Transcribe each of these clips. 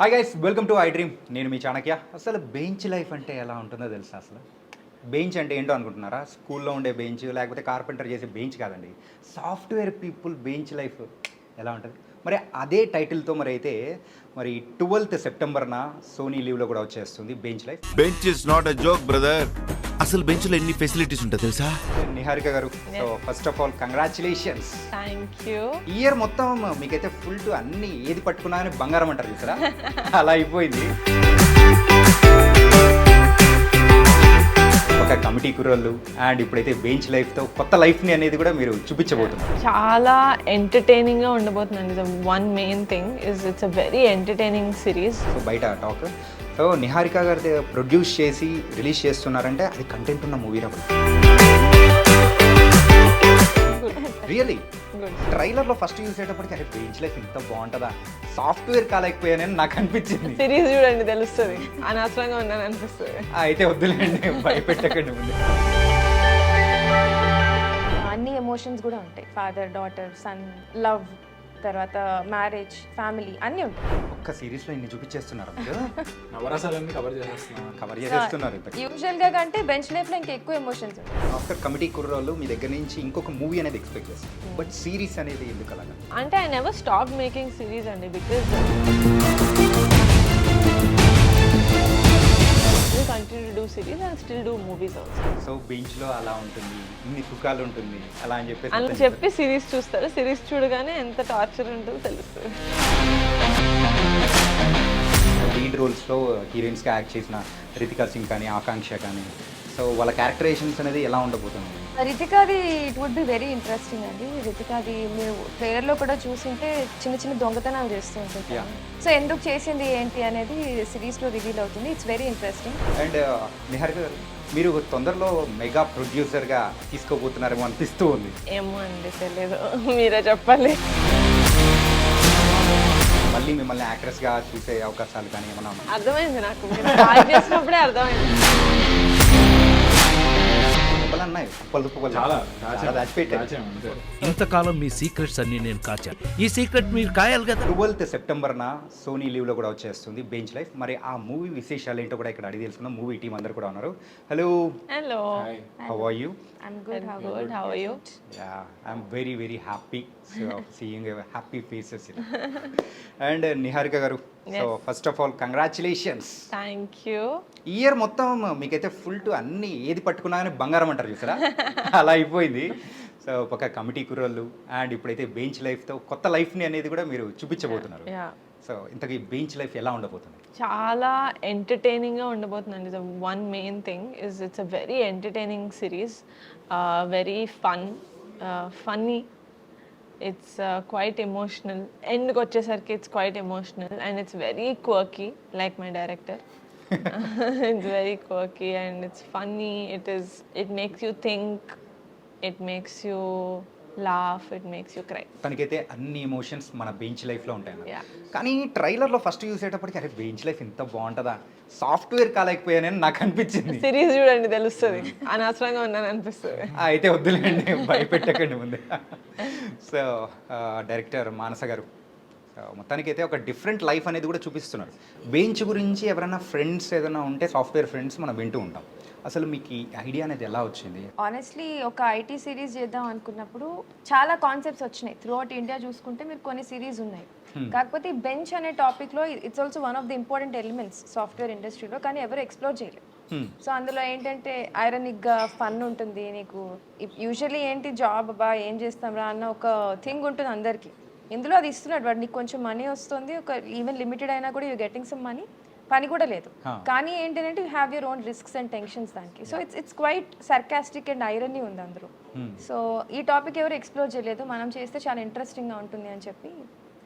Hi guys, welcome to I dream. నేను మీ చాణక్య. అసలు bench life అంటే ఎలా ఉంటుందో తెలుసా? అసలు బెంచ్ అంటే ఏంటో అనుకుంటున్నారా? స్కూల్లో ఉండే బెంచ్, లేకపోతే కార్పెంటర్ చేసే బెంచ్ కాదండి. సాఫ్ట్వేర్ పీపుల్ బెంచ్ లైఫ్ ఎలా ఉంటుంది? మరి అదే టైటిల్తో మరి 12th సెప్టెంబర్న సోనీ లీవ్లో కూడా వచ్చేస్తుంది bench life. Bench is not a joke brother. అసలు బెంచ్ లో ఎన్ని ఫెసిలిటీస్ ఉంటాయి తెలుసా? నిహారిక గారు, so first of all congratulations. Thank you. Year మొత్తం మీకైతే ఫుల్ టు అన్ని ఏది పట్టుకున్నా కానీ బంగారం అంటారు చూసారా, అలా అయిపోయింది. ఒక కమిటీ కుర్రోళ్ళు అండ్ ఇప్పుడైతే బెంచ్ లైఫ్తో కొత్త లైఫ్ని అనేది కూడా మీరు చూపించబోతున్నారు. చాలా ఎంటర్టైనింగ్ గా ఉండబోతుందండి. One main thing is it's a very entertaining series. So బయట టాక్, సో నిహారిక గారి ప్రొడ్యూస్ చేసి రిలీజ్ చేస్తున్నారంటే అది కంటెంట్ ఉన్న మూవీ రాబోతుంది. రియలీ ట్రైలర్లో ఫస్ట్ చూసేటప్పటికి అరే బెంచ్ లైఫ్ ఇంత బాగుంటుందా, సాఫ్ట్వేర్ కాలేకపోయానని నాకు అనిపించింది. సిరీస్ చూడండి తెలుస్తుంది, అనవసరంగా ఉన్నాను అనిపిస్తుంది. అయితే వద్దులేండి, భయపెట్టకండి ముందు. అన్ని ఎమోషన్స్ కూడా ఉంటాయి. ఫాదర్, డాటర్, సన్, లవ్, తర్వాత మ్యారేజ్, ఫ్యామిలీ అన్నీ ఉంటాయి. ఒక్క సిరీస్లో ఇన్ని చూపించేస్తున్నారు, నవరసాలన్నీ కవర్ చేసేస్తున్నాం. కవర్ చేసేస్తున్నారు. యూజువల్గా కంటే బెంచ్ లైఫ్లో ఇంకా ఎక్కువ ఎమోషన్స్ ఉంటాయి. ఆఫ్టర్ కమిటీ కుర్రోళ్ళు మీ దగ్గర నుంచి ఇంకొక మూవీ అనేది ఎక్స్పెక్ట్ చేస్తారు, బట్ సిరీస్ అనేది ఎందుకు అలాగా? అంటే I never stop making series అండి, because continue to do series and still do movies also. So బెంచ్లో అలా ఉంటుంది, ఇన్ని సుఖాలు ఉంటుంది అలా అని అని చెప్పి సిరీస్ చూస్తారు. సిరీస్ చూడగానే ఎంత టార్చర్ ఉంటుందో తెలుస్తుంది. లీడ్ రోల్స్లో హీరోయిన్స్గా యాక్ట్ చేసిన రితికా సింగ్ కానీ ఆకాంక్ష కానీ, సో వాళ్ళ క్యారెక్టరైజేషన్స్ అనేది ఎలా ఉండబోతుంది? రితికాది it would be very interesting అండి. రితికాది మీరు ట్రైలర్లో కూడా చూస్తుంటే చిన్న చిన్న దొంగతనాలు చేస్తూ ఉంటుంది. సో ఎందుకు చేసింది ఏంటి అనేది సిరీస్లో రివీల్ అవుతుంది. It's very interesting. And Niharika గారు, మీరు తొందరలో మెగా ప్రొడ్యూసర్గా తీసుకోబోతున్నారేమో అనిపిస్తూ ఉంది. ఏమో అండి, తెలియదు, మీరే చెప్పాలి. మళ్ళీ మిమ్మల్ని యాక్ట్రెస్గా చూసే అవకాశాలు కానీ ఏమన్నా ఉన్నాయా? అర్థమైంది నాకు, మీరు కాల్ చేసినప్పుడే అర్థమైంది. ఉన్నాయి చాలా దాచిపెట్టారు. ఇంతకాలం మీ సీక్రెట్స్ అన్ని నేను కాచాను. ఈ సీక్రెట్ మీరు కాయాలి కదా. 12th సెప్టెంబర్న సోనీ లీవ్లో కూడా వచ్చేస్తుంది బెంచ్ లైఫ్. మరి ఆ మూవీ విశేషాలు ఏంటో కూడా ఇక్కడ అడిగి తెలుసుకుందాం. మూవీ టీం అందరు కూడా ఉన్నారు. Hello, hello, how are you? I'm good. How good, how are you? I'm very very happy seeing happy faces. And Niharika గారు, so first of all congratulations. Thank you. Year మొత్తం మీకైతే ఫుల్ టు అన్ని ఏది పట్టుకున్నా కానీ బంగారం అంటారు చూసారా, అలా అయిపోయింది. సో ఒక కమిటీ కుర్రోళ్ళు అండ్ ఇప్పుడైతే బెంచ్ లైఫ్తో కొత్త లైఫ్ని అనేది కూడా మీరు చూపించబోతున్నారు. సో ఇంతకీ బెంచ్ లైఫ్ ఎలా ఉండబోతుంది? చాలా ఎంటర్టైనింగ్గా ఉండబోతుందండి. One main thing is it's a very entertaining series, very funny, it's quite emotional. ఎండ్కి వచ్చేసరికి it's quite emotional and it's very quirky like my director. It's very quirky and it's funny. It makes you think, it makes you laugh, it makes you cry. తనకైతే అన్ని emotions మన bench లైఫ్లో ఉంటాయి. Yeah. కానీ ట్రైలర్లో first చూసేటప్పటికి అరే bench life ఇంత బాగుంటుందా, సాఫ్ట్వేర్ కాలేకపోయానని నాకు అనిపించింది. సిరీస్ చూడండి తెలుస్తుంది, అనవసరంగా ఉన్నాను అనిపిస్తుంది. అయితే వద్దులేండి, భయపెట్టకండి ముందే. సో డైరెక్టర్ మానస గారు, మొత్తానికైతే ఒక డిఫరెంట్ లైఫ్ అనేది కూడా చూపిస్తున్నారు. బెంచ్ గురించి ఎవరైనా ఫ్రెండ్స్ ఏదైనా ఉంటే సాఫ్ట్వేర్ ఫ్రెండ్స్ మనం వింటూ ఉంటాం. అసలు మీకు ఈ ఐడియా అనేది ఎలా వచ్చింది? ఆనెస్ట్లీ ఒక ఐటీ సిరీస్ చేద్దాం అనుకున్నప్పుడు చాలా కాన్సెప్ట్స్ వచ్చినాయి. త్రూ అవుట్ ఇండియా చూసుకుంటే మీరు కొన్ని సిరీస్ ఉన్నాయి. కాకపోతే ఈ బెంచ్ అనే టాపిక్లో it's also one of the important elements software ఇండస్ట్రీలో, కానీ ఎవరు ఎక్స్ప్లోర్ చేయలేదు. సో అందులో ఏంటంటే ఐరనిక్గా ఫన్ ఉంటుంది. నీకు యూజువల్లీ ఏంటి జాబ్ బా ఏం చేస్తాం రా అన్న ఒక థింగ్ ఉంటుంది అందరికీ. ఇందులో అది ఇస్తున్నాడు వాడు, నీకు కొంచెం మనీ వస్తుంది, ఒక ఈవెన్ లిమిటెడ్ అయినా కూడా యూ గెటింగ్ సమ్ మనీ, పని కూడా లేదు. కానీ ఏంటంటే you have your own risks and tensions దానికి. So it's quite sarcastic and irony ఉంది అందులో. సో ఈ టాపిక్ ఎవరు ఎక్స్ప్లోర్ చేయలేదు, మనం చేస్తే చాలా ఇంట్రెస్టింగ్గా ఉంటుంది అని చెప్పి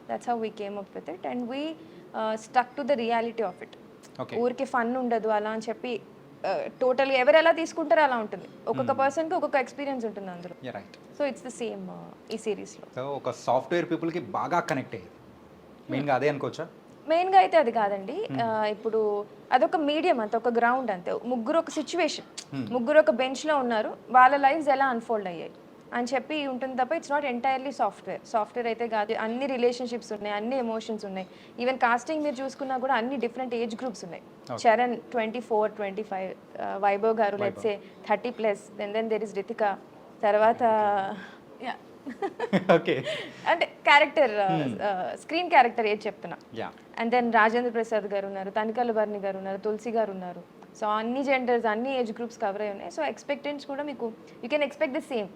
that's how we came up with it and we stuck to the reality of it. ఊరికి ఫన్ ఉండదు అలా అని చెప్పి టోటల్గా ఎవరు ఎలా తీసుకుంటారో అలా ఉంటుంది. ఒక్కొక్క పర్సన్కి ఒక్కొక్క ఎక్స్పీరియన్స్ ఉంటుంది అందులో. సో ఇట్స్ ద సేమ్ ఈ సిరీస్లో. సో ఒక సాఫ్ట్వేర్ పీపుల్కి బాగా కనెక్ట్ అయ్యేది మెయిన్గా అదే అనుకోవచ్చా? మెయిన్గా అయితే అది కాదండి. ఇప్పుడు అదొక మీడియం అంతే, ఒక గ్రౌండ్ అంతే. ముగ్గురు ఒక సిచ్యువేషన్, ముగ్గురు ఒక బెంచ్లో ఉన్నారు, వాళ్ళ లైఫ్స్ ఎలా అన్ఫోల్డ్ అయ్యాయి అని చెప్పి ఉంటుంది తప్ప ఇట్స్ నాట్ ఎంటైర్లీ సాఫ్ట్వేర్ అయితే కాదు. అన్ని రిలేషన్షిప్స్ ఉన్నాయి, అన్ని ఎమోషన్స్ ఉన్నాయి. ఈవెన్ కాస్టింగ్ మీరు చూసుకున్నా కూడా అన్ని డిఫరెంట్ ఏజ్ గ్రూప్స్ ఉన్నాయి. చరణ్ 24, 25, వైభవ్ గారు let's say 30+, then there is Ritika, తర్వాత ఓకే అంటే క్యారెక్టర్ స్క్రీన్ క్యారెక్టర్ ఏజ్ చెప్తున్నా. Yeah and then Rajendra Prasad గారు ఉన్నారు, తనికల్ భరణి గారు ఉన్నారు, తులసి గారు ఉన్నారు. సో అన్ని జెండర్స్, అన్ని ఏజ్ గ్రూప్స్ కవర్ అయి ఉన్నాయి. సో ఎక్స్పెక్టెన్స్ కూడా మీకు you can expect the same.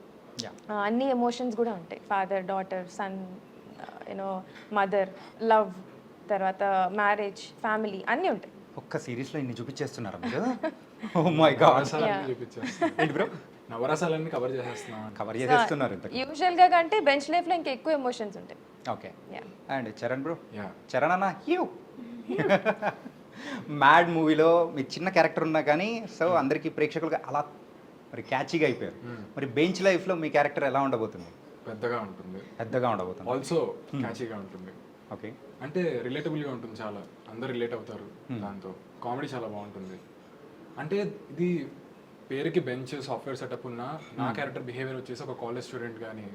Yeah అన్ని ఎమోషన్స్ కూడా ఉంటాయి. Father, daughter, son, you know, mother, love, తర్వాత మ్యారేజ్, ఫ్యామిలీ అన్నీ ఉంటాయి. ఒక్క సిరీస్లో ఇన్ని చూపించేస్తున్నారా మీరు? ఓ మై గాడ్. నవరసాలన్నీ చూపించేస్తాను. ఏంటి బ్రో నవరసాలన్నీ కవర్ చేసేస్తున్నాం. కవర్ చేసేస్తున్నారు ఇంత. యూజువల్గా కంటే బెంచ్ లైఫ్లో ఇంకా ఎక్కువ ఎమోషన్స్ ఉంటాయి. Okay Yeah. And Charan bro, yeah Charan అన్న హ్యూ మ్యాడ్ మూవీలో మీ చిన్న క్యారెక్టర్ ఉన్నా కానీ సో అందరికీ ప్రేక్షకులుగా అలా మరి క్యాచీగా అయిపోయారు. మరి బెంచ్ లైఫ్లో మీ క్యారెక్టర్ ఎలా ఉండబోతుంది? పెద్దగా ఉంటుంది, పెద్దగా ఉండబోతుంది. ఆల్సో క్యాచీగా ఉంటుంది. ఓకే అంటే రిలేటబుల్గా ఉంటుంది, చాలా అందరు రిలేట్ అవుతారు దాంతో. కామెడీ చాలా బాగుంటుంది. అంటే ఇది పేరుకి బెంచ్ సాఫ్ట్వేర్ సెటప్ ఉన్న నా క్యారెక్టర్ బిహేవియర్ వచ్చేసి ఒక కాలేజ్ స్టూడెంట్ కానీ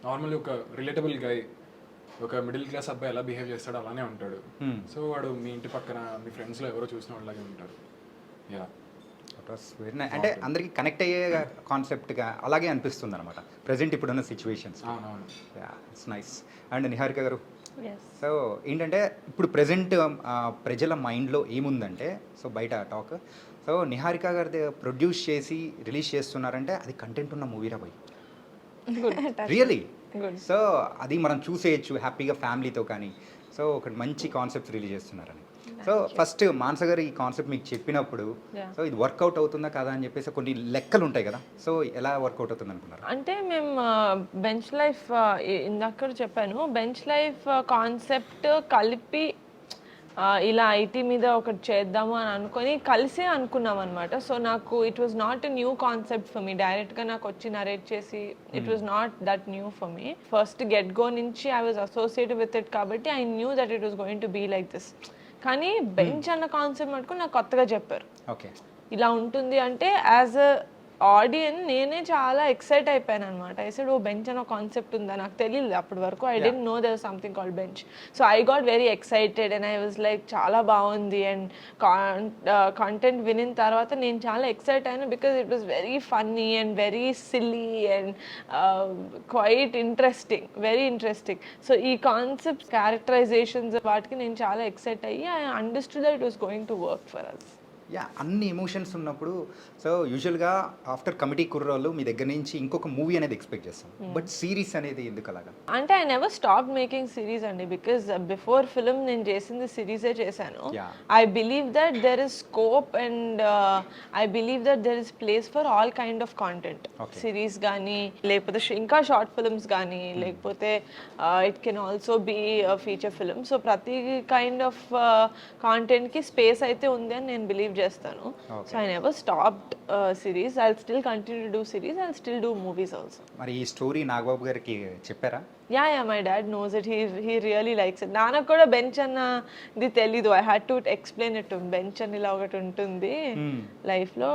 నార్మల్లీ ఒక రిలేటబుల్ గై, ఒక మిడిల్ క్లాస్ అబ్బాయి ఎలా బిహేవ్ చేస్తాడో అలానే ఉంటాడు. సో వాడు మీ ఇంటి పక్కన మీ ఫ్రెండ్స్లో ఎవరో చూసిన వాళ్ళలాగే ఉంటారు. Yeah very nice. అంటే అందరికి కనెక్ట్ అయ్యే కాన్సెప్ట్గా అలాగే అనిపిస్తుంది అనమాట ప్రజెంట్ ఇప్పుడున్న సిచ్యువేషన్స్. అవునవును. It's nice. అండ్ నిహారిక గారు, Yes. సో ఏంటంటే ఇప్పుడు ప్రజెంట్ ప్రజల మైండ్లో ఏముందంటే, సో బయట టాక్, సో నిహారిక గారి ప్రొడ్యూస్ చేసి రిలీజ్ చేస్తున్నారంటే అది కంటెంట్ ఉన్న మూవీరా పోయి రియలీ. Good. సో అది మనం చూసేయచ్చు హ్యాపీగా ఫ్యామిలీతో కానీ. సో ఒకటి మంచి కాన్సెప్ట్ రిలీజ్ చేస్తున్నారని. సో ఫస్ట్ మానస గారు ఈ కాన్సెప్ట్ మీకు చెప్పినప్పుడు Yeah. సో ఇది వర్కౌట్ అవుతుందా కదా అని చెప్పేసి కొన్ని లెక్కలు ఉంటాయి కదా, సో ఎలా వర్కౌట్ అవుతుంది అనుకున్నారు? అంటే మేము బెంచ్ లైఫ్ ఇందాక చెప్పాను, బెంచ్ లైఫ్ కాన్సెప్ట్ కలిపి ఇలా ఐటీ మీద ఒకటి చేద్దాము అని అనుకొని కలిసే అనుకున్నాం అనమాట. సో నాకు it was not a new concept for me. డైరెక్ట్గా నాకు వచ్చి నరేట్ చేసి it was not that new for me. First get go నుంచి I was associated with it కాబట్టి I knew that it was going to be like this. కానీ bench అన్న concept మటుకు నాకు కొత్తగా చెప్పారు. ఓకే ఇలా ఉంటుంది అంటే యాజ్ అ ఆడియన్స్ నేనే చాలా ఎక్సైట్ అయిపోయాను అనమాట. ఐ సెడ్ ఓ బెంచ్ అనే కాన్సెప్ట్ ఉందా, నాకు తెలియదు అప్పటి వరకు. I didn't know there something called bench. So I got very excited and I was like చాలా బాగుంది. అండ్ కాంటెంట్ వినిన తర్వాత నేను చాలా ఎక్సైట్ అయ్యాను because it was very funny and very silly and quite interesting, very interesting. So ఈ concept characterisations వాటికి నేను చాలా ఎక్సైట్ అయ్యి I understood that it was going to work for us. Yeah అన్ని ఎమోషన్స్ ఉన్నప్పుడు సో యూజువల్గా after Committee Kurrollu మీ దగ్గర నుంచి ఇంకొక మూవీ అనేది ఎక్స్పెక్ట్ చేస్తాం, బట్ సిరీస్ అనేది ఎందుకు అలాగా? అంటే I never stop making series అండి, బికాస్ బిఫోర్ ఫిల్మ్ నేను చేసింది సిరీసే చేశాను. I believe that there is scope and I believe that there is place for all kind of content. Series కానీ లేకపోతే ఇంకా షార్ట్ ఫిల్మ్స్ కానీ లేకపోతే it can also be feature film. So ప్రతి కైండ్ ఆఫ్ కాంటెంట్కి స్పేస్ అయితే ఉంది అని నేను బిలీవ్ చేస్తాను. So I never stopped series. I will still continue to do series. I will still do movies also. మరి ఈ స్టోరీ నాగబాబు గారికి చెప్పారా? Yeah my dad knows it. He really likes it. నాన్నకు కూడా బెంచ్ అన్న ఇది తెలీదు. I had to explain it. Bench అని ఇలా ఒకటి ఉంటుంది లైఫ్లో,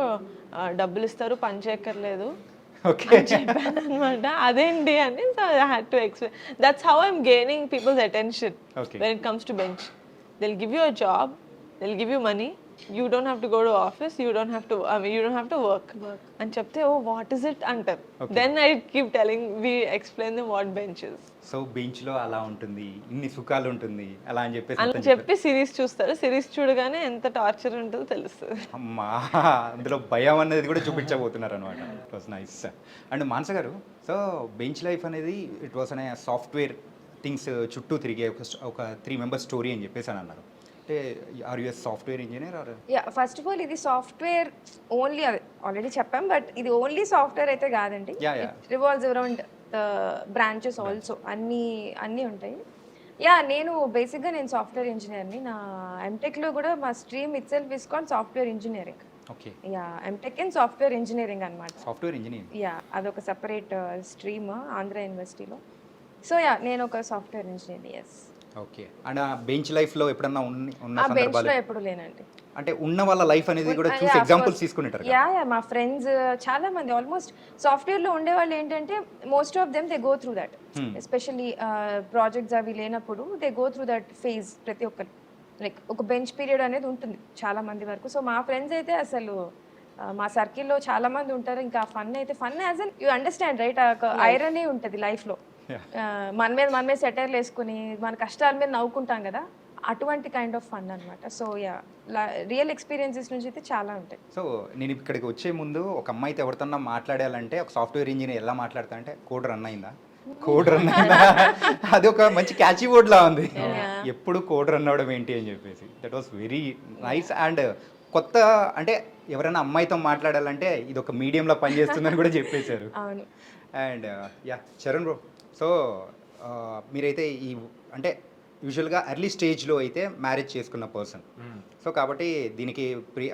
డబ్బులు ఇస్తారు, పని చేయక్కర్లేదు ఓకే చెప్పాను అనమాట. అదేంటి అని. So I had to explain. That's how I'm gaining people's attention when it comes to bench. They'll give you a job, they'll give you money, you don't have to go to office, you don't have to work and chepte oh what is it antaru. Then I keep telling, we explain them what bench is. So bench లో అలా ఉంటుంది, ఇన్ని సుఖాలు ఉంటుంది అలా అని చెప్పేసి అని చెప్పి సిరీస్ చూస్తారు. సిరీస్ చూడగానే ఎంత టార్చర్ ఉంటుందో తెలుస్తుంది. అమ్మా అందులో భయం అనేది కూడా చూపించబోతున్నారు అనమాట. It was nice. అండ్ మానస గారు, సో బెంచ్ లైఫ్ అనేది ఇట్ వాస్ అనే సాఫ్ట్వేర్ థింగ్స్ చుట్టూ తిరిగే ఒక 3 మెంబర్స్ స్టోరీ అని చెప్పేసి అని అన్నారు. Are you software engineer are? Yeah first of all ఇది సాఫ్ట్వేర్ ఓన్లీ, ఆల్రెడీ చెప్పాం, బట్ ఇది ఓన్లీ సాఫ్ట్వేర్ అయితే కాదండి. రివాల్వ్స్ అరౌండ్ బ్రాంచెస్ ఆల్సో, అన్నీ ఉంటాయి. యా నేను బేసిక్గా నేను సాఫ్ట్వేర్ ఇంజనీర్ని. నా ఎంటెక్లో కూడా మా stream itself is called software engineering. Okay yeah MTech in software engineering అనమాట. సాఫ్ట్వేర్ ఇంజనీరింగ్, యా అదొక సెపరేట్ స్ట్రీమ్ ఆంధ్ర యూనివర్సిటీలో. సో యా నేను ఒక software engineer. Yes. Okay. And ఆ బెంచ్ లైఫ్లో ఎప్పుడన్నా ఉన్న ఆ బెంచ్ సందర్భాలు లో ఎప్పుడు లేనండి. అంటే ఉన్న వాళ్ళ లైఫ్ అనేది కూడా చూసి ఎగ్జాంపుల్స్ తీసుకుంటారు కదా. యా మా ఫ్రెండ్స్ చాలా మంది ఆల్మోస్ట్ సాఫ్ట్వేర్ లో ఉండేవాళ్ళు ఏంటంటే most of them they go through that, especially projects అవి లేనప్పుడు they go through that phase. ప్రతి ఒక్కరు లైక్ ఒక బెంచ్ పీరియడ్ అనేది ఉంటుంది చాలా మంది వరకు. సో మా ఫ్రెండ్స్ అయితే అసలు మా సర్కిల్లో చాలా మంది ఉంటారు. ఇంకా ఫన్ అయితే fun as an you understand right, ఐరనే ఉంటుంది లైఫ్లో. మన మీద సెటైర్లు వేసుకుని మన కష్టాల మీద నవ్వుకుంటాం కదా, అటువంటి కైండ్ ఆఫ్ ఫన్ అనమాట. సో యా రియల్ ఎక్స్పీరియన్సెస్ నుంచి అయితే చాలా ఉంటాయి. సో నేను ఇక్కడికి వచ్చే ముందు ఒక అమ్మాయితో ఎవరితోన్నా మాట్లాడాలంటే ఒక సాఫ్ట్వేర్ ఇంజనీర్ ఎలా మాట్లాడతా అంటే కోడ్ రన్ అయిందా, కోడ్ రన్ అయిందా, అది ఒక మంచి క్యాచీ వర్డ్ లా ఉంది. ఎప్పుడు కోడ్ రన్ అవ్వడం ఏంటి అని చెప్పేసి that was very nice. And కొత్త అంటే ఎవరైనా అమ్మాయితో మాట్లాడాలంటే ఇది ఒక మీడియంలో పనిచేస్తుందని కూడా చెప్పేశారు. అవును. And yeah Charan bro, so మీరైతే ఈ అంటే యూజువల్గా ఎర్లీ స్టేజ్లో అయితే మ్యారేజ్ చేసుకున్న పర్సన్, సో కాబట్టి దీనికి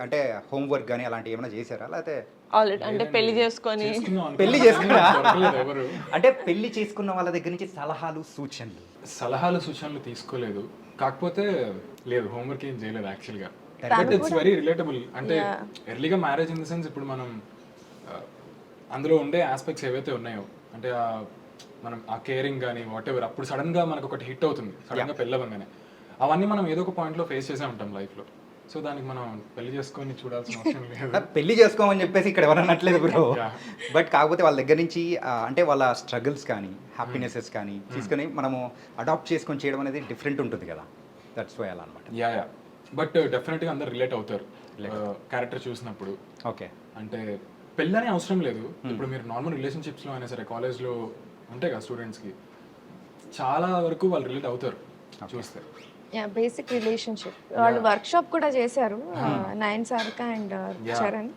అంటే హోంవర్క్ కానీ అలాంటివి ఏమైనా చేశారా, లేకపోతే ఆల్రెడీ అంటే పెళ్లి చేసుకొని పెళ్లి చేసుకున్నా ఎవరు అంటే పెళ్లి చేసుకున్న వాళ్ళ దగ్గర నుంచి సలహాలు సూచనలు తీసుకోలేదు. కాకపోతే లేదు, హోంవర్క్ ఏం చేయలేదు యాక్చువల్గా. But it's very relatable. అంటే ఎర్లీగా మ్యారేజ్ ఇన్ ద సెన్స్ ఇప్పుడు మనం అందులో ఉండే ఆస్పెక్ట్స్ ఏవైతే ఉన్నాయో, అంటే మనం ఆ కేరింగ్ కానీ వాట్ ఎవర్, అప్పుడు సడన్ గా మనకు ఒకటి హిట్ అవుతుంది, సడన్ గా పెళ్ళవగానే అవన్నీ మనం ఏదో ఒక పాయింట్ లో ఫేస్ చేసే ఉంటాం లైఫ్ లో. సో దానికి మనం పెళ్లి చేసుకొని చూడాల్సిన అవసరం లేదు. పెళ్లి చేసుకోమని చెప్పేసి ఇక్కడ ఎవరన్నట్లేదు బ్రో. బట్ కాకపోతే వాళ్ళ దగ్గర నుంచి అంటే వాళ్ళ స్ట్రగుల్స్ కానీ హ్యాపీనెసెస్ కానీ తీసుకొని మనము అడాప్ట్ చేసుకొని చేయడం అనేది డిఫరెంట్ ఉంటుంది కదా, దట్స్ వై అలా అనమాట. యా బట్ డెఫినెట్గా అందరు రిలేట్ అవుతారు క్యారెక్టర్ చూసినప్పుడు. ఓకే. అంటే పెళ్ళనే అవసరం లేదు. ఇప్పుడు మీరు నార్మల్ రిలేషన్షిప్స్లో అయినా సరే, కాలేజ్లో ఉంటాయి కదా స్టూడెంట్స్కి, చాలా వరకు వాళ్ళు రిలేట్ అవుతారు చూస్తే. బేసిక్ రిలేషన్షిప్ వాళ్ళు వర్క్ షాప్ కూడా చేశారు, నయన్ సారిక అండ్ చరణ్.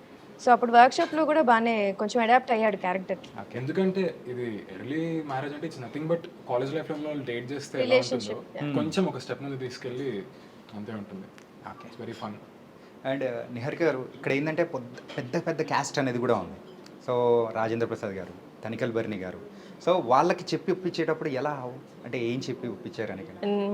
సో అప్పుడు వర్క్ షాప్ లో కూడా బాగానే కొంచెం అడాప్ట్ అయ్యాడు క్యారెక్టర్. ఎందుకంటే ఇది ఎర్లీ మ్యారేజ్ అంటే it's nothing but college life లో వాళ్ళు డేట్ చేస్తే ఎలా ఉంటుందో కొంచెం ఒక స్టెప్ ముందు తీసుకెళ్ళి అంతే ఉంటుంది. It's very fun. And Niharika గారు, ఇక్కడ ఏంటంటే పెద్ద పెద్ద క్యాస్ట్ అనేది కూడా ఉంది. సో రాజేంద్ర ప్రసాద్ గారు, తనికల్ బర్ని గారు, సో వాళ్ళకి చెప్పి ఒప్పించేటప్పుడు ఎలా అంటే ఏం చెప్పి ఒప్పించారని?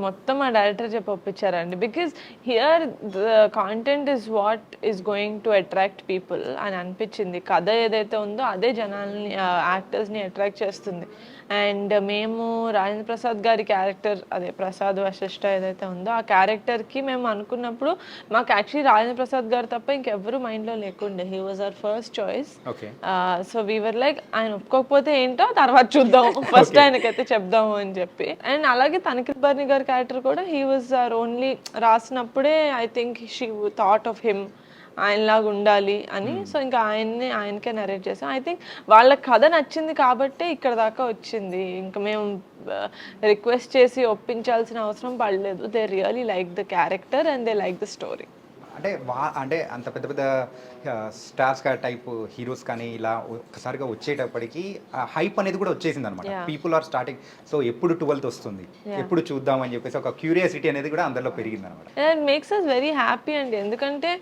మొత్తం ఆ డైరెక్టర్ చెప్పి ఒప్పించారండి. Because here the content is what is going to attract people అని అనిపించింది. కథ ఏదైతే ఉందో అదే జనాల్ని, యాక్టర్స్ని అట్రాక్ట్ చేస్తుంది. అండ్ మేము రాజేంద్ర ప్రసాద్ గారి క్యారెక్టర్, అదే ప్రసాద్ వశిష్ఠ ఏదైతే ఉందో ఆ క్యారెక్టర్కి మేము అనుకున్నప్పుడు మాకు యాక్చువల్లీ రాజేంద్ర ప్రసాద్ గారు తప్ప ఇంకెవ్వరు మైండ్లో లేకుండే. He was our first choice. So whoever like ఆయన ఒప్పుకోకపోతే ఏంటో తర్వాత చూద్దాం, ఫస్ట్ ఆయనకైతే చెప్దాము అని చెప్పి. అండ్ అలాగే తనిఖీల్ బర్ని గారి క్యారెక్టర్ కూడా హీ వాజ్ అవర్ ఓన్లీ, రాసినప్పుడే I think she thought of him, ఆయనలాగా ఉండాలి అని. సో ఇంకా ఆయనకే నరేట్ చేసాం. ఐ థింక్ వాళ్ళ కథ నచ్చింది కాబట్టి ఇక్కడ దాకా వచ్చింది. ఇంకా మేము రిక్వెస్ట్ చేసి ఒప్పించాల్సిన అవసరం పడలేదు. They really like the character and they like the story. అంటే అంటే అంత పెద్ద పెద్ద స్టార్స్ టైప్ హీరోస్ కానీ ఇలా ఒక్కసారిగా వచ్చేటప్పటికి హైప్ అనేది కూడా వచ్చేసింది అనమాట. పీపుల్ ఆర్ స్టార్టింగ్, సో ఎప్పుడు 12th వస్తుంది, ఎప్పుడు చూద్దాం అని చెప్పేసి ఒక క్యూరియాసిటీ అనేది కూడా అందరిలో పెరిగింది అనమాట. It makes us very happy అండి. ఎందుకంటే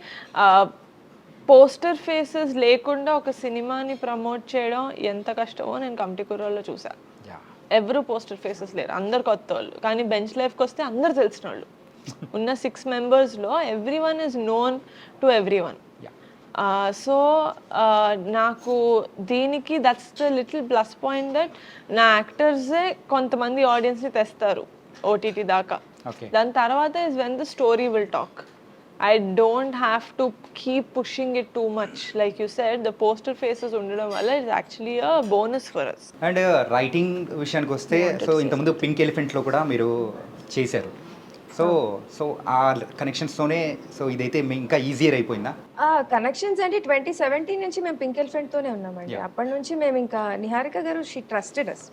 పోస్టర్ ఫేసెస్ లేకుండా ఒక సినిమాని ప్రమోట్ చేయడం ఎంత కష్టమో నేను కమిటీ కుర్రోల్లో చూసాను. ఎవరు పోస్టర్ ఫేసెస్ లేరు, అందరు కొత్త వాళ్ళు. కానీ బెంచ్ లైఫ్కి వస్తే అందరు తెలిసిన వాళ్ళు. ఉన్న 6 మెంబర్స్లో everyone is known to everyone. So నాకు దీనికి that's the little plus point that నా యాక్టర్సే కొంతమంది ఆడియన్స్ని తెస్తారు ఓటీటీ దాకా. దాని తర్వాత is when the story will talk. I don't have to keep pushing it too much. Like you said, the poster faces ఉండడం వల్ల is actually a bonus for us. And writing విషయానికి వస్తే, సో ఇంతకుముందు pink ఎలిఫెంట్లో కూడా మీరు చేశారు. So ఆ కనెక్షన్స్తోనే so ఇదైతే ఇంకా ఈజియర్ అయిపోయిందా? కనెక్షన్స్ అంటే 2017 నుంచి మేము పింక్ ఎలిఫెంట్తోనే ఉన్నామండి. అప్పటి నుంచి మేము ఇంకా నిహారిక గారు షీ ట్రస్టెడ్ అస్.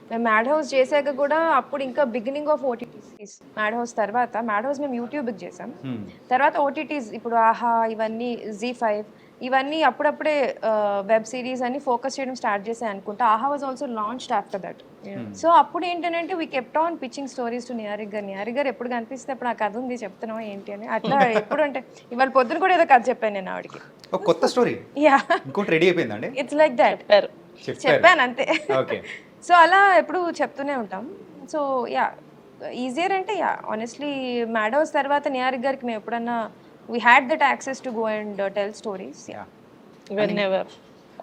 మేము మ్యాడ్ హౌస్ చేశాక కూడా అప్పుడు ఇంకా beginning of OTTs. Mad house తర్వాత, మ్యాడ్ హౌస్ మేము యూట్యూబ్కి చేసాం, తర్వాత ఓటీటీస్ ఇప్పుడు ఆహా ఇవన్నీ, Z5 ఇవన్నీ అప్పుడప్పుడే వెబ్ సిరీస్ అని ఫోకస్ చేయడం స్టార్ట్ చేసాయి అనుకుంటా. ఆహా was also launched after that. So అప్పుడు ఏంటంటే we kept on pitching stories to Niharika గారు. నిహారిక గారు ఎప్పుడు కనిపిస్తే అప్పుడు ఆ కథ ఉంది చెప్తున్నావా ఏంటి అని అట్లా ఎప్పుడు అంటే ఇవాళ పొద్దున కూడా ఏదో కథ చెప్పాను నేను ఆవిడకి. కొత్త స్టోరీ యా, ఇంకోటి రెడీ అయిపోయిందండి. ఇట్స్ లైక్ దట్ చెప్పాను అంతే. సో అలా ఎప్పుడు చెప్తూనే ఉంటాం. సో యా, ఈజియర్ అంటే యా ఆనెస్ట్లీ మ్యాడోస్ తర్వాత నిహారిక గారికి మేము ఎప్పుడన్నా we had that access to go and tell stories. whenever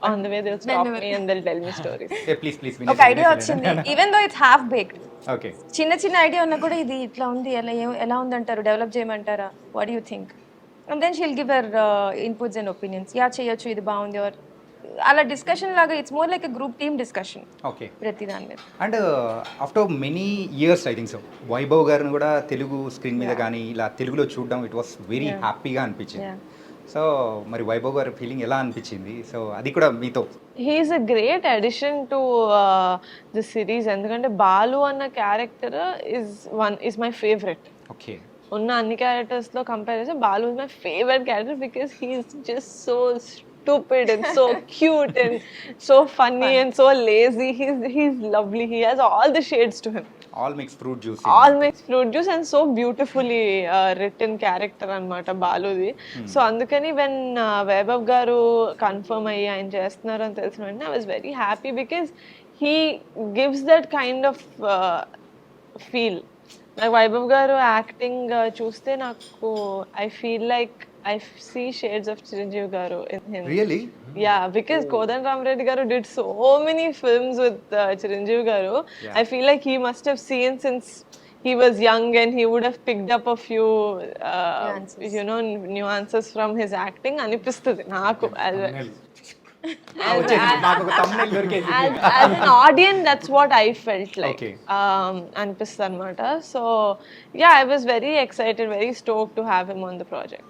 on the way they'll stop me and they'll tell me stories. Please please ఒక ఐడియా వచ్చింది, even though it's half baked. Okay, చిన్న చిన్న idea ఉన్నా కూడా ఇది ఇట్లా ఉంది, ఎలా ఉందంటారు, డెవలప్ చేయమంటారా, what do you think, and then she'll give her inputs and opinions. Yeah చేయొచ్చు, ఇది బాగుంది, ఆర్ అలా డిస్కషన్ లాగా. It's more like a group team discussion okay. ప్రతి దాని మీద. And after many years I think so Vaibhav గారిని కూడా తెలుగు స్క్రీన్ మీద కానీ ఇలా తెలుగులో చూడడం ఇట్ వాస్ వెరీ హ్యాపీగా అనిపించింది. Yeah. సో మరి వైభవ్ గారి ఫీలింగ్ ఎలా అనిపించింది? సో అది కూడా మీతో. He's a great addition to the series. ఎందుకంటే బాలు అన్న character is my favorite. Okay, ఉన్న అన్ని క్యారెక్టర్స్లో కంపేర్ చేస్తే Balu is my favorite character because he's just so stupid and so cute and so funny and so lazy. He's lovely. He has all the shades to him. All mix fruit juice. All mixed fruit juice and so beautifully written character అన్నమాట బాలుది. So అందుకని when Vaibhav గారు confirm అయ్యి ఆయన చేస్తున్నారు అని తెలిసిన వెంటనే I was very happy because he gives that kind of feel. నాకు వైభవ్ గారు యాక్టింగ్ చూస్తే నాకు I feel like I see shades of Chiranjeev garu in him. Really? Yeah, because Kodan Ramreddy garu did so many films with Chiranjeev garu. Yeah. I feel like he must have seen since he was young and he would have picked up a few nuances from his acting. Anipistadi naku as an audience, that's what I felt like. Okay. Anipistadi anamata. So yeah, I was very excited, very stoked to have him on the project.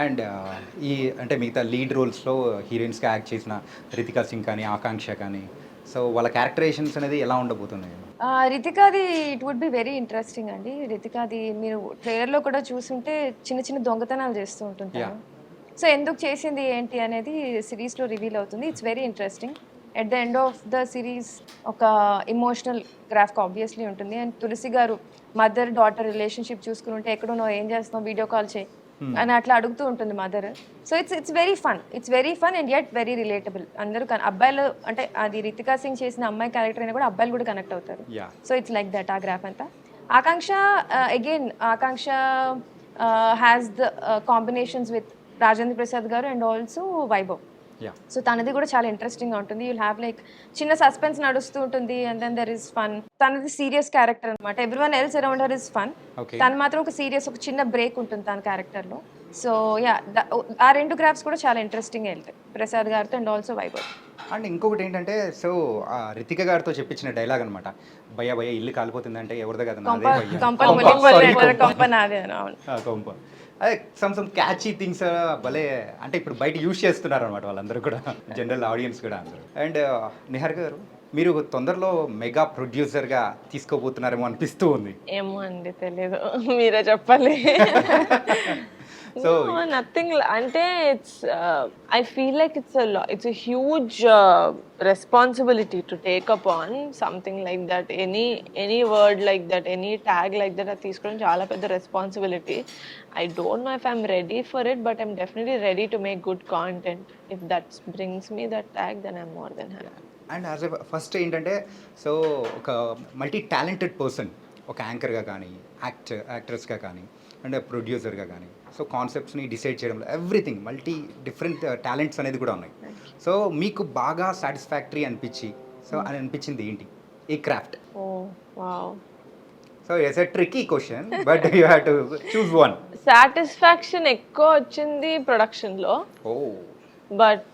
And ఈ అంటే మిగతా lead రోల్స్లో హీరోయిన్స్గా act చేసిన రితికా సింగ్ కానీ ఆకాంక్ష కానీ, so వాళ్ళ characterisations అనేది ఎలా ఉండబోతున్నాయి? రితికాది it would be very interesting అండి. రితికాది మీరు ట్రైలర్లో కూడా చూస్తుంటే చిన్న చిన్న దొంగతనాలు చేస్తూ ఉంటుంటారు. సో ఎందుకు చేసింది ఏంటి అనేది సిరీస్లో రివీల్ అవుతుంది. It's very interesting. At the end of the series ఒక ఇమోషనల్ గ్రాఫ్క్ ఆబ్వియస్లీ ఉంటుంది. అండ్ తులసి గారు మదర్ డాటర్ రిలేషన్షిప్ చూసుకుని ఉంటే ఎక్కడున్నావు, ఏం చేస్తున్నావు, వీడియో కాల్ చేయి అని అట్లా అడుగుతూ ఉంటుంది mother. So it's very fun and at very relatable. అందరూ అబ్బాయిలు అంటే అది రితికా సింగ్ చేసిన అమ్మాయి క్యారెక్టర్ అయినా కూడా అబ్బాయిలు కూడా కనెక్ట్ అవుతారు. సో ఇట్స్ లైక్ దట్ ఆ గ్రాఫ్ అంతా. Akanksha again Akanksha has the combinations with Rajendra Prasad గారు అండ్ ఆల్సో వైభవ్. సో తనది కూడా చాలా ఇంట్రెస్టింగ్గా ఉంటుంది. యూల్ హ్యావ్ లైక్ చిన్న సస్పెన్స్ నడుస్తూ ఉంటుంది and then there is fun. తనది సీరియస్ క్యారెక్టర్ అనమాట. Everyone else around her is fun. తను మాత్రం ఒక సీరియస్ ఒక చిన్న బ్రేక్ ఉంటుంది తన క్యారెక్టర్లో. సో యా ఆ రెండు గ్రాఫ్స్ కూడా చాలా ఇంట్రెస్టింగ్గా వెళ్తాయి ప్రసాద్ గారితో అండ్ ఆల్సో వైభవ్. అండ్ ఇంకొకటి ఏంటంటే సో రితిక గారితో చెప్పించిన డైలాగ్ అనమాట, భయ్య భయ్య ఇల్లు కాలిపోతుందంటే ఎవరిదో కదా కొంప. అదే సమ్ క్యాచీ థింగ్స్ భలే అంటే ఇప్పుడు బయట యూజ్ చేస్తున్నారు అనమాట వాళ్ళందరూ కూడా, జనరల్ ఆడియన్స్ కూడా అందరూ. అండ్ నిహారిక గారు మీరు తొందరలో మెగా ప్రొడ్యూసర్గా తీసుకోబోతున్నారేమో అనిపిస్తూ ఉంది. ఏమో అండి తెలియదు, మీరే చెప్పాలి. So nothing అంటే I feel like it's a huge responsibility to take upon something like that. Any word like that, any tag like that తీసుకోవడం చాలా పెద్ద responsibility. I don't know if I'm ready for it, but I'm definitely ready to make good content. If that brings me that tag, then I'm more than happy. And as a first ఏంటంటే so ఒక multi talented person, ఒక యాంకర్గా కానీ యాక్ట్రెస్గా కానీ and ప్రొడ్యూసర్గా కానీ, so కాన్సెప్ట్స్ని decide చేయడంలో everything multi different talents అనేది కూడా ఉన్నాయి. సో మీకు బాగా సాటిస్ఫాక్టరీ అనిపించింది ఏంటి ఈ craft? So it's a tricky question but you have to choose one. Satisfaction ఎక్కువ వచ్చింది ప్రొడక్షన్లో. But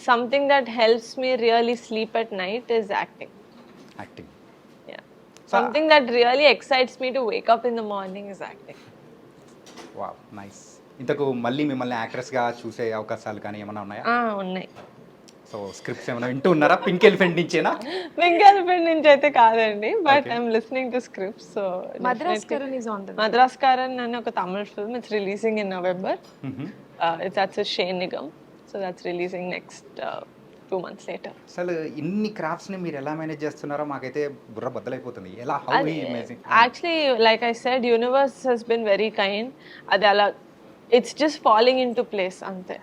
something that helps me really sleep at night is acting. Yeah. Something that really excites me to wake up in the morning is acting. Wow, nice. ఇంతకు మళ్ళీ మిమ్మల్ని యాక్ట్రెస్గా చూసే అవకాశాలు కానీ ఏమైనా ఉన్నాయా? ఉన్నాయి. సో స్క్రిప్ట్స్ ఏమైనా వింటూ ఉన్నారా? పింక్ ఎలిఫెంట్ నుంచేనా? పింక్ ఎలిఫెంట్ నుంచి అయితే కాదండి, but I'm listening to scripts. So Madras Kaaran అని ఒక తమిళ film, it's releasing in November. That's a Shane Nigam. So that's releasing next 2 months later. అసలు ఇన్ని క్రాఫ్ట్స్ని మీరు ఎలా మేనేజ్ చేస్తున్నారో మాకైతే బుర్ర బద్దలైపోతుంది. ఎలా Actually, like I said, universe has been very kind. అది అలా it's just falling into place ante.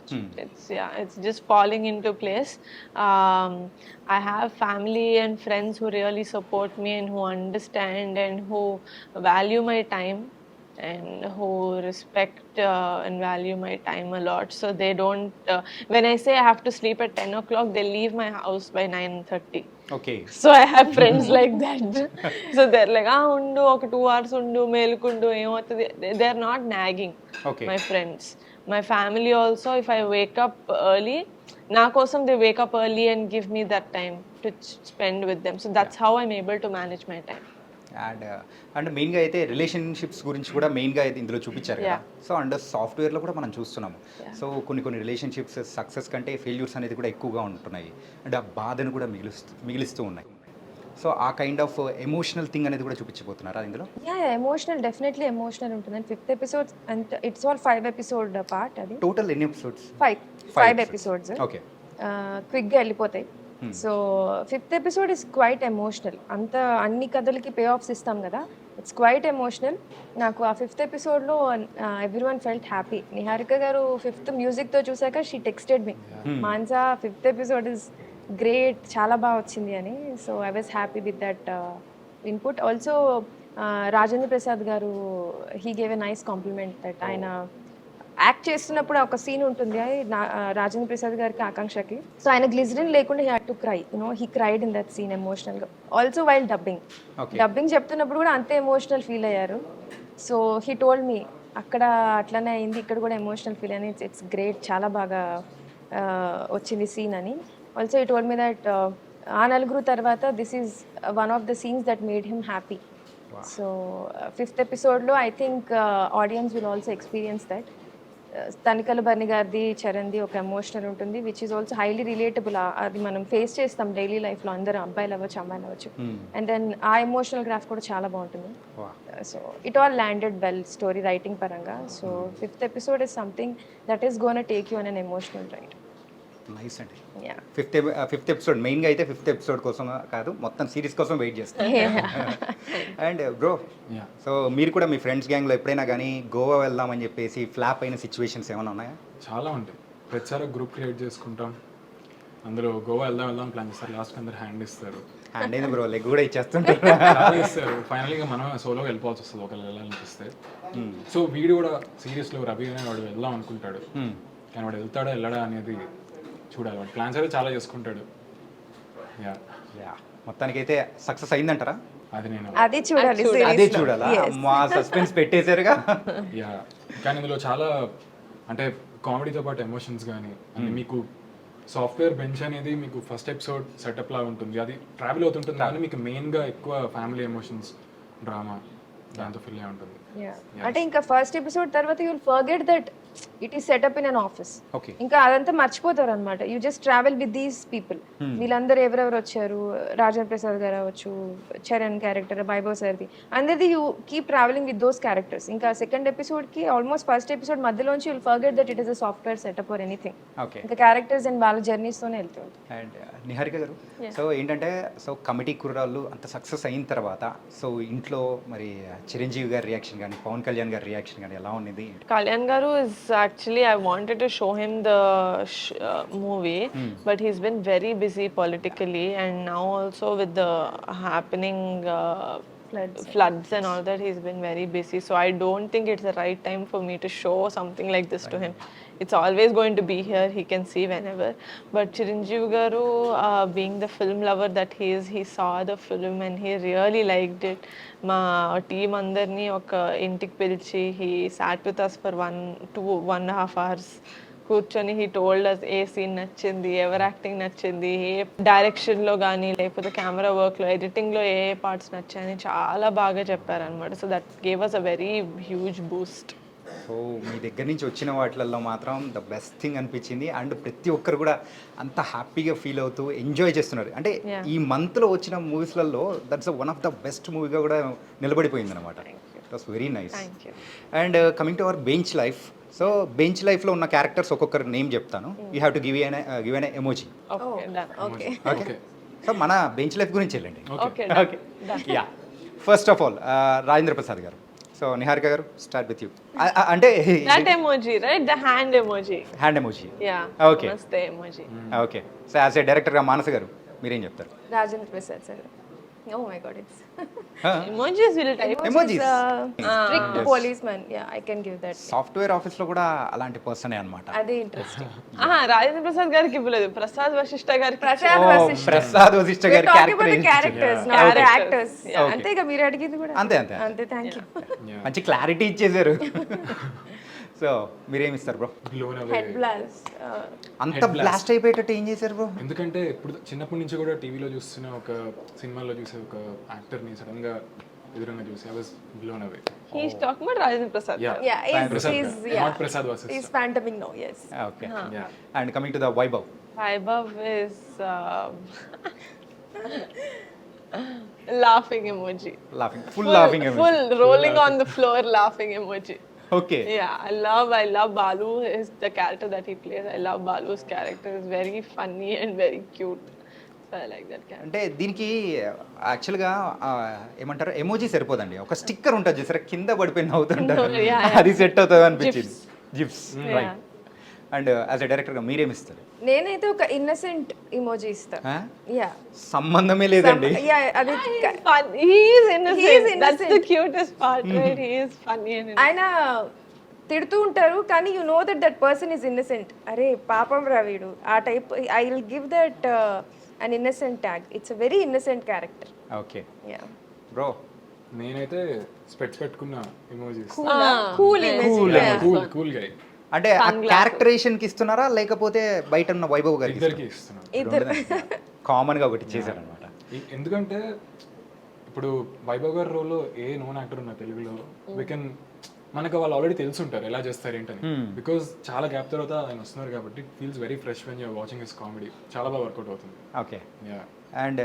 It's just falling into place. I have family and friends who really support me and who understand and who value my time and who respect and value my time a lot. So they don't when I say I have to sleep at 10 o'clock, they leave my house by 9:30. Okay. So I have friends like that. So they're like, undu oka 2 hours undu melukundu emotadi. They're not nagging. Okay. My friends, my family also, if I wake up early, na kosam they wake up early and give me that time to spend with them. So that's how I'm able to manage my time. And మెయిన్గా అయితే relationships గురించి కూడా మెయిన్గా అయితే ఇందులో చూపించారు కదా. So and సాఫ్ట్వేర్లో కూడా మనం చూస్తున్నాము. సో కొన్ని రిలేషన్షిప్స్ సక్సెస్ కంటే ఫెయిల్యూర్స్ అనేది కూడా ఎక్కువగా ఉంటున్నాయి అండ్ ఆ బాధను కూడా మిగిలిస్తూ ఉన్నాయి. సో ఆ కైండ్ ఆఫ్ ఎమోషనల్ థింగ్ అనేది కూడా చూపించబోతున్నారా ఇందులో? ఎమోషనల్, డెఫినెట్లీ ఎమోషనల్ ఉంటుంది. 5th episode and it's all 5 episode part. అది టోటల్ ఎన్ని ఎపిసోడ్స్? 5 ఎపిసోడ్స్. ఓకే. క్విక్గా వెళ్ళిపోతాయి. So 5th episode is quite emotional. అన్ని కథలకి పే ఆఫ్స్ ఇస్తాం కదా, ఇట్స్ క్వైట్ ఎమోషనల్. నాకు ఆ 5th ఎపిసోడ్లో ఎవ్రీవన్ ఫెల్ట్ హ్యాపీ. నిహారిక గారు 5th మ్యూజిక్తో చూసాక she texted me, Manasa 5th episode is great, చాలా బాగా వచ్చింది అని. So I was happy with that input. Also Rajendra Prasad గారు he gave a nice compliment that ఆయన యాక్ట్ చేస్తున్నప్పుడు ఒక సీన్ ఉంటుంది రాజేంద్ర ప్రసాద్ గారికి ఆకాంక్షకి. సో ఆయన గ్లిజరిన్ లేకుండా he had to cry, he cried in that scene ఎమోషనల్గా. ఆల్సో వైల్ డబ్బింగ్ చెప్తున్నప్పుడు కూడా అంతే ఎమోషనల్ ఫీల్ అయ్యారు. సో హీ టోల్డ్ మీ అక్కడ అట్లనే అయింది, ఇక్కడ కూడా ఎమోషనల్ ఫీల్ అని. ఇట్స్ గ్రేట్, చాలా బాగా వచ్చింది సీన్ అని. Also he told me that ఆ నలుగురు తర్వాత this is one of the scenes that made him happy. So 5th ఎపిసోడ్లో I think audience will also experience that. Tanikella Bharani గారిది, చరణ్ది ఒక ఎమోషనల్ ఉంటుంది which is also highly relatable. అది మనం ఫేస్ చేస్తాం డైలీ లైఫ్లో, అందరూ అబ్బాయిలు అవ్వచ్చు అమ్మాయిలు అవ్వచ్చు. అండ్ దెన్ ఆ ఎమోషనల్ గ్రాఫ్ కూడా చాలా బాగుంటుంది. So it all landed well story writing పరంగా. So 5th episode is something that is gonna take you on an emotional ride. Nice అండి. 5th ఎపిసోడ్ మెయిన్గా అయితే 5th ఎపిసోడ్ కోసం కాదు, మొత్తం సిరీస్ కోసం వెయిట్ చేస్తాను. అండ్ బ్రో, సో మీరు కూడా మీ ఫ్రెండ్స్ గ్యాంగ్లో ఎప్పుడైనా కానీ గోవా వెళ్దామని చెప్పేసి ఫ్లాప్ అయిన సిచ్యువేషన్స్ ఏమైనా ఉన్నాయా? చాలా ఉంటాయి. ప్రతిసారి గ్రూప్ క్రియేట్ చేసుకుంటాం, అందులో గోవా వెళ్దాం ప్లాన్ చేస్తారు, లాస్ట్కి అందరు హ్యాండ్ ఇస్తారు. హ్యాండ్ అయింది బ్రో, లెగ్ కూడా ఇచ్చేస్తుంటారు. ఇస్తారు. ఫైనల్గా మనం సోలోగా వెళ్ళిపోవాల్సి వస్తుంది ఒకళ్ళు వెళ్ళాలనిపిస్తే. సో వీడు కూడా సీరియస్లో రవి అనే వాడు వెళ్దాం అనుకుంటాడు, కానీ వాడు వెళ్తాడా వెళ్ళడా అనేది చూడాలి. వాడు ప్లాన్స్ అయితే చాలా చేసుకుంటాడు. మొత్తానికైతే సక్సెస్ అయిందంటారా? అది చూడాలి, అదే చూడాలా? మా సస్పెన్స్ పెట్టేశారుగా. యా, కానీ ఇందులో చాలా అంటే కామెడీతో పాటు ఎమోషన్స్ కానీ, అంటే మీకు సాఫ్ట్వేర్ బెంచ్ అనేది మీకు ఫస్ట్ ఎపిసోడ్ సెటప్ లాగా ఉంటుంది, అది ట్రావెల్ అవుతుంటుంది, కానీ మీకు మెయిన్గా ఎక్కువ ఫ్యామిలీ ఎమోషన్స్, డ్రామా దాంతో ఫిల్ అయి ఉంటుంది. అంటే ఇంకా ఫస్ట్ ఎపిసోడ్ తర్వాత you will forget that it is setup in an office. ఇంకా అదంతా మర్చిపోతారు అనమాట. You just travel with these people. వీళ్ళందరూ ఎవరెవరు వచ్చారు, రాజేంద్ర ప్రసాద్ గారు అవ్వచ్చు, చరణ్ క్యారెక్టర్, వైభవ్ సార్ది, అందరిది you keep travelling with those characters. ఇంకా సెకండ్ ఎపిసోడ్కి ఆల్మోస్ట్ ఫస్ట్ ఎపిసోడ్ మధ్యలోంచి you'll forget that it is a software setup or anything. ఇంకా క్యారెక్టర్స్ అండ్ వాళ్ళ జర్నీస్తోనే వెళ్తుంది. అండ్ నిహారిక గారు, సో ఏంటంటే సో కమిటీ కుర్రాళ్ళు అంత సక్సెస్ అయిన తర్వాత సో ఇంట్లో మరి చిరంజీవి గారి రియాక్షన్ కానీ, పవన్ కళ్యాణ్ గారి రియాక్షన్ కానీ ఎలా ఉన్నది? Kalyan Garu is actually, I wanted to show him the movie, but he's been very busy politically, and now also with the happening floods and all that, he's been very busy. So I don't think it's the right time for me to show something like this to him. It's always going to be here, he can see whenever. But Chiranjeev Garu, being the film lover that he is, he saw the film and he really liked it. మా team అందరినీ ఒక ఇంటికి పిలిచి he sat with us for 1.5 hours కూర్చొని he told us ఏ scene నచ్చింది, ఎవరు acting నచ్చింది, ఏ డైరెక్షన్లో కానీ లేకపోతే కెమెరా వర్క్లో, ఎడిటింగ్లో ఏ పార్ట్స్ నచ్చాయని చాలా బాగా చెప్పారనమాట. So that gave us a very huge boost. So మీ దగ్గర నుంచి వచ్చిన వాటిల్లో మాత్రం ద బెస్ట్ థింగ్ అనిపించింది. అండ్ ప్రతి ఒక్కరు కూడా అంత హ్యాపీగా ఫీల్ అవుతూ ఎంజాయ్ చేస్తున్నారు. అంటే ఈ మంత్లో వచ్చిన మూవీస్లలో that's one of the best మూవీగా కూడా నిలబడిపోయింది అనమాట. It was very nice. And coming to our bench life, so bench లైఫ్లో ఉన్న క్యారెక్టర్స్ ఒక్కొక్కరు నేమ్ చెప్తాను. You have to give an emoji. Okay, so మన బెంచ్ లైఫ్ గురించి వెళ్ళండి. Okay, yeah. First of all Rajendra Prasad గారు, సో నిహారిక గారు స్టార్ట్ విత్ యూ అంటే That emoji, right? The hand emoji. Hand emoji Yeah. Okay. Namaste emoji. Okay so as a డైరెక్టర్గా మానస గారు మీరేం చెప్తారు Rajendra Prasad sir oh my god it's Emojis will type. Emojis. Strict Yes. Policeman ya I can give that software ఆఫీస్లో కూడా అలాంటి పర్సనే అనమాట అదే interesting Rajendra Prasad గారికి ఇవ్వలేదు, ప్రసాద్ వశిష్ఠ గారికి. ప్రసాద్ వశిష్ఠ ప్రసాద్ వశిష్ఠ గారి characters character not Okay. Actors Okay. అంతే ఇక మీరు అడిగింది కూడా అంతే, అంతే. అంతే థ్యాంక్ యూ మంచి క్లారిటీ ఇచ్చేసారు. సో మీరేమి ఇస్తారు బ్రో? బ్లోన్ హెడ్ అవే. బ్లాస్ట్ అంత Head blast. బ్లాస్ట్ అయిపోయేటట్టు ఏం చేశారు బ్రో? ఎందుకంటే ఇప్పుడు చిన్నప్పటి నుంచి కూడా టీవీలో చూస్తున్న ఒక సినిమాలో చూసే ఒక యాక్టర్ని సడన్ గా ఎదురుగా చూసి I was blown away. He's talking about Rajendra Prasad. Ya Not Prasad versus. Is phantoming no yes okay Yeah. And coming to the Vaibhav. Vaibhav is laughing emoji. Laughing full laughing Full rolling on the floor laughing emoji. Okay Yeah, I love Balu. Is the character that he plays. I love Balu's character. It's very funny and very cute. So I like that character. అంటే దీనికి యాక్చువల్గా ఏమంటారు emoji సరిపోదండి, ఒక sticker ఉంటుంది చూసారా కింద పడిపోయి నవ్వుతుంటారు, Yeah, yeah. అది సెట్ అవుతుంది అనిపించింది. Zips Yeah. Right. And as a డైరెక్టర్గా మీరేమి ఇస్తారు? నేనైతే ఒక ఇన్నసెంట్ ఇమోజీ ఇస్తా యా సంబంధమే లేదండి. యా అది Fun. He is innocent. He is That's the innocent. cutest part, right? He is funny and innocent. ఆయన తిడుతూ ఉంటారు కానీ you know that person is innocent. అరే పాపం రా వీడు ఆ type. I will give that an innocent tag. It's a very innocent character. Okay yeah bro. నేనైతే స్పెట్స్ పెట్టుకున్న emojis. Cool image. Cool guy. అంటే ఆ క్యారెక్టరేషన్కి ఇస్తున్నారా లేకపోతే బయట ఉన్న వైభవ్ గారికి ఇద్దరికి ఇస్తున్నాను. ఇద్దరు కామన్గా ఒకటి చేశారనమాట. ఎందుకంటే ఇప్పుడు వైభవ్ గారి రోల్లో ఏ నోన్ యాక్టర్ ఉన్నా తెలుగులో వీ కెన్ మనకు వాళ్ళు ఆల్రెడీ తెలుసుంటారు ఎలా చేస్తారు ఏంటని. బికాజ్ చాలా గ్యాప్ తర్వాత ఆయన వస్తున్నారు కాబట్టి it feels very fresh when you're watching his comedy. చాలా బాగా వర్కౌట్ అవుతుంది. Okay yeah. అండ్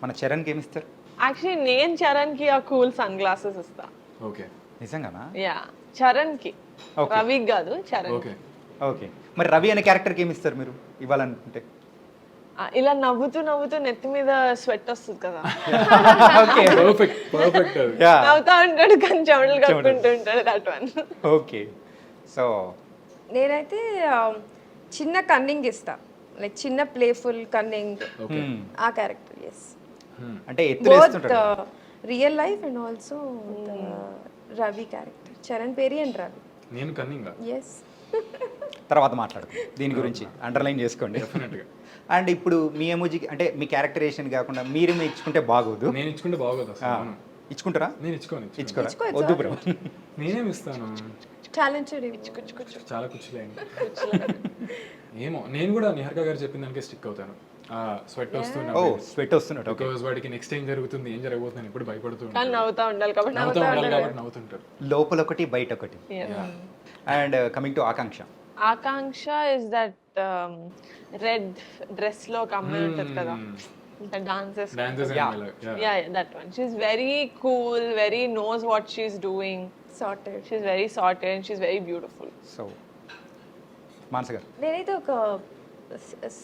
మన చరణ్కి ఏమి ఇస్తారు? Actually, నేను చరణ్ కి ఆ కూల్ సన్ గ్లాసెస్ ఇస్తా. ఓకే. నిజంగానా? యా, చరణ్ కి. Okay. రవికి కాదు, చరణ్. ఓకే. ఓకే మరి రవి అనే క్యారెక్టర్కి ఏమి ఇస్తారు మీరు ఇవ్వాలనుకుంటే? ఇలా నవ్వుతూ నవ్వుతూ నెత్తి మీద స్వెట్ వస్తుంది కదా. ఓకే పర్ఫెక్ట్ అది. యా నవ్వుతా ఉంటాడు కానీ చెమటలు కట్టుకుంటూ ఉంటాడు. That one. ఓకే. సో నేనైతే చిన్న కన్నింగ్ ఇస్తా. లైక్ చిన్న ప్లేఫుల్ కన్నింగ్ ఓకే. ఆ క్యారెక్టర్. ఎస్ అంటే ఎత్తులు బోత్ వేస్తుంటారు. Real life and also Ravi character. Charan పేరి అండ్ రవి. నేను కన్నింగా ఎస్ తర్వాత మాట్లాడుకుందాం దీని గురించి, అండర్లైన్ చేసుకోండి. డెఫినెట్గా. అండ్ ఇప్పుడు మీ ఎమోజీ అంటే మీ క్యారెక్టరేషన్ కాకుండా మీరు ఇచ్చుకుంటే బాగోదు. నేను ఇచ్చుకుంటే బాగోదు అసలు. అవును. ఇచ్చుకుంటారా? నేను ఇచ్చుకోను. ఇచ్చుకోరా? ఇచ్చుకో, వద్దు బ్రో. నేనేమి ఇస్తాను? టాలెంటెడ్. చాలా కూర్చులేండి. ఏమో నేను కూడా నిహారిక గారు చెప్పిన దానికే స్టిక్ అవుతాను. స్వెట్ వస్తున్నా ఓ స్వెట్ వస్తున్నట్టు. ఓకే. బికాజ్ వాడికి నెక్స్ట్ ఏం జరుగుతుంది ఏం జరగబోతుంది ఇప్పుడు భయపడుతూ కానీ ఉంటాడు. నవ్వుతా ఉండాలి కాబట్టి. నవ్వుతూ ఉండాలి కాబట్టి నవ్వుతుంటారు. లోపల ఒకటి బయట ఒకటి. And coming to Akanksha. Akanksha is that red dress లో ఒక అమ్మాయి ఉంటుంది కదా, dances. Dances and all, yeah. Yeah, that one. She's very cool, very knows what she's doing. Sorted. She's very sorted and she's very beautiful. So Manasa గారు. నేనైతే ఒక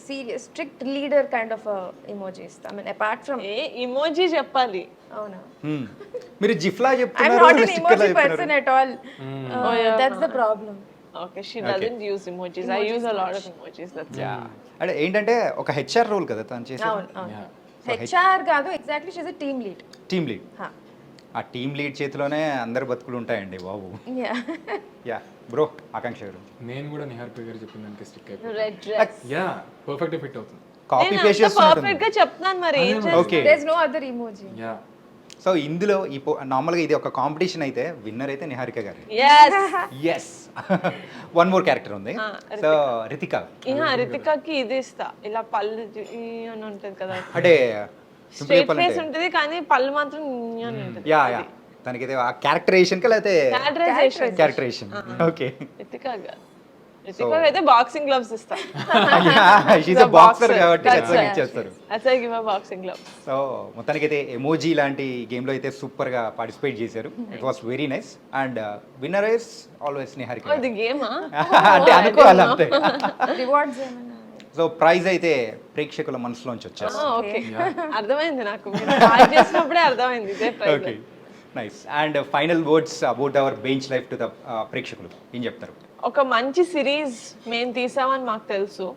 serious strict leader kind of emoji ఇస్తా. I mean apart from emoji చెప్పాలి. అవునా మీరు జిఫ్లా I'm చెప్తున్నారు, not an స్టిక్కర్లా ఇమోజీ పర్సన్ చెప్తున్నారు. At all. That's the problem. Okay, she doesn't use emojis. I use a lot of emojis. That's yeah అంటే ఏంటంటే ఒక హెచ్ఆర్ రోల్ కదా తను చేసేది. అవును అవును. Yeah. హెచ్ఆర్ కాదు, exactly she's a team lead. Team lead. ఆ టీమ్ లీడ్ చేతిలోనే అందరు బతుకులు ఉంటాయండి బాబు. యా యా బ్రో ఆకాంక్ష గారు. నేను కూడా నిహారిక గారు చెప్పిన దానికి స్టిక్ అయిపోయింది. red dress. Yeah perfect fit అవుతుంది. కాపీ పేస్ట్ నేను పర్ఫెక్ట్ చేస్తున్నట్టు. గా చెప్తాను మరి ఏం చేస్తాను. Okay. There is no other emoji. Yeah. So ఇందులో ఈ నార్మల్గా ఇది ఒక కాంపిటీషన్ అయితే విన్నర్ అయితే నిహారిక గారు. Yes. Yes. One more character ఉంది. సో రితిక. రితికాకి ఇది ఇస్తా, ఇలా పళ్ళు అని ఉంటది కదా, అంటే స్ట్రైట్ ఫేస్ ఉంటది కానీ పళ్ళు మాత్రం అని ఉంటది. యా యా తనకి ఆ క్యారెక్టరేషన్ కి లేకపోతే Characterization. క్యారెక్టరేషన్. ఓకే. రితికా అయితే బాక్సింగ్ గ్లవ్స్ ఇస్తా. షీస్ ఎ బాక్సర్ కాబట్టి ఖచ్చితంగా ఇచ్చేస్తారు. That's why I give her boxing gloves. So మొత్తానికైతే ఎమోజీ లాంటి గేమ్లో అయితే సూపర్గా పార్టిసిపేట్ చేశారు. It was very nice. And winner is always Niharika. Oh, the game, huh? అంటే అనుకోవాలి అంతే. రివార్డ్స్ ఏమన్నా? సో ప్రైజ్ అయితే ప్రేక్షకుల మనసులోంచి వచ్చేస్తుంది. Okay. అర్థమైంది నాకు, మీరు స్టార్ట్ చేసినప్పుడే అర్థమైంది ఇదే prize. Okay. Nice. And final words about our bench life to the ప్రేక్షకులు ఏం చెప్తారు? ఒక మంచి సిరీస్ మేము తీసామని మాకు తెలుసు.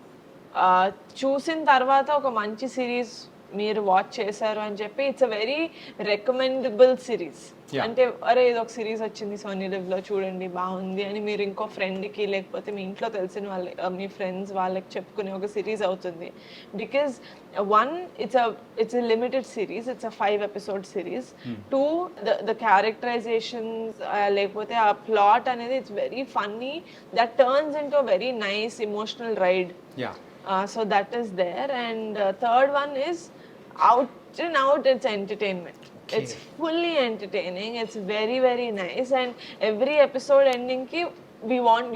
చూసిన తర్వాత ఒక మంచి సిరీస్ మీరు వాచ్ చేశారు అని చెప్పి it's a very recommendable series. అంటే అరే ఇది ఒక సిరీస్ వచ్చింది సోనీ లివ్ లో చూడండి బాగుంది అని మీరు ఇంకో ఫ్రెండ్కి లేకపోతే మీ ఇంట్లో తెలిసిన వాళ్ళ మీ ఫ్రెండ్స్ వాళ్ళకి చెప్పుకునే ఒక సిరీస్ అవుతుంది. Because one it's a limited series, it's a 5 episode series. 2 the characterisations లేకపోతే ఆ ప్లాట్ అనేది it's very funny that turns into very nice emotional ride. Yeah. So that is there, and third one is out and out it's entertainment. It's fully entertaining, it's very very nice, and every episode ending ki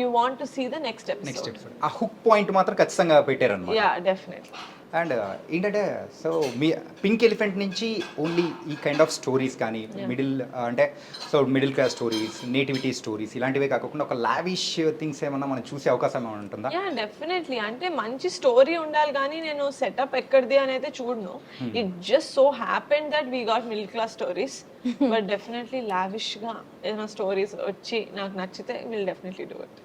you want to see the next episode. ఆ hook point మాత్రం ఖచ్చితంగా పెట్టారన్నమాట. Yeah, definitely. And ఏంటంటే so మీ pink Elephant నుంచి only ఈ kind of stories కానీ middle అంటే so middle class stories, nativity stories ఇలాంటివే కాకుండా ఒక లావిష్ థింగ్స్ ఏమన్నా మనం చూసే అవకాశం ఏమైనా ఉంటుందా? Yeah definitely. అంటే మంచి స్టోరీ ఉండాలి కానీ నేను సెటప్ ఎక్కడిది అనేది చూడను. It just so happen that we got middle class stories, but definitely లావిష్గా ఏదైనా స్టోరీస్ వచ్చి నాకు నచ్చితే విల్ డెఫినెట్లీ డూ ఇట్.